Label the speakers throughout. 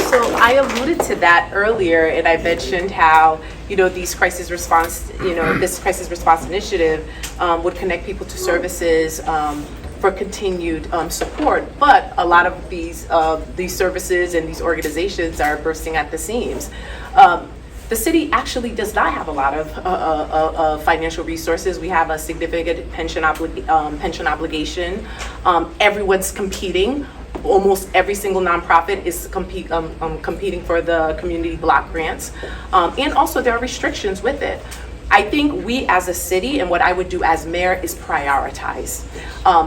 Speaker 1: So I alluded to that earlier, and I mentioned how, this crisis response initiative would connect people to services for continued support. But a lot of these services and these organizations are bursting at the seams. The city actually does not have a lot of financial resources. We have a significant pension obligation. Everyone's competing. Almost every single nonprofit is competing for the community block grants. And also there are restrictions with it. I think we as a city, and what I would do as mayor, is prioritize.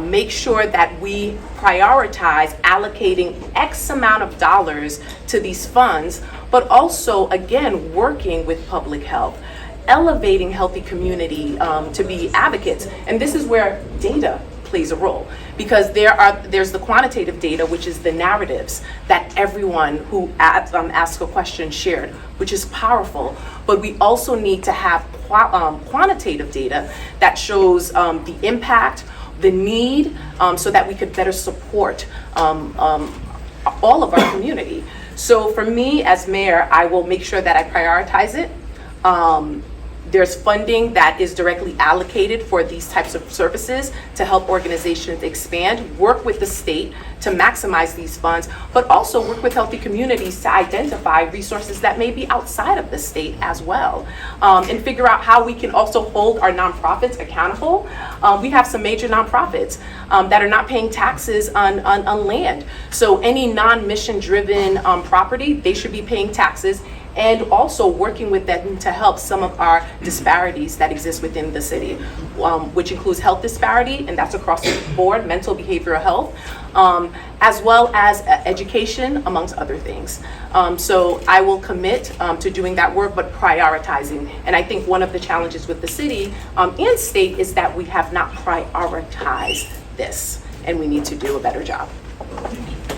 Speaker 1: Make sure that we prioritize allocating X amount of dollars to these funds, but also, again, working with public health, elevating healthy community to be advocates. And this is where data plays a role, because there's the quantitative data, which is the narratives that everyone who asks a question shared, which is powerful. But we also need to have quantitative data that shows the impact, the need, so that we could better support all of our community. So for me as mayor, I will make sure that I prioritize it. There's funding that is directly allocated for these types of services to help organizations expand, work with the state to maximize these funds, but also work with healthy communities to identify resources that may be outside of the state as well, and figure out how we can also hold our nonprofits accountable. We have some major nonprofits that are not paying taxes on land. So any non-mission driven property, they should be paying taxes, and also working with them to help some of our disparities that exist within the city, which includes health disparity, and that's across the board, mental behavioral health, as well as education, amongst other things. So I will commit to doing that work, but prioritizing. And I think one of the challenges with the city and state is that we have not prioritized this, and we need to do a better job.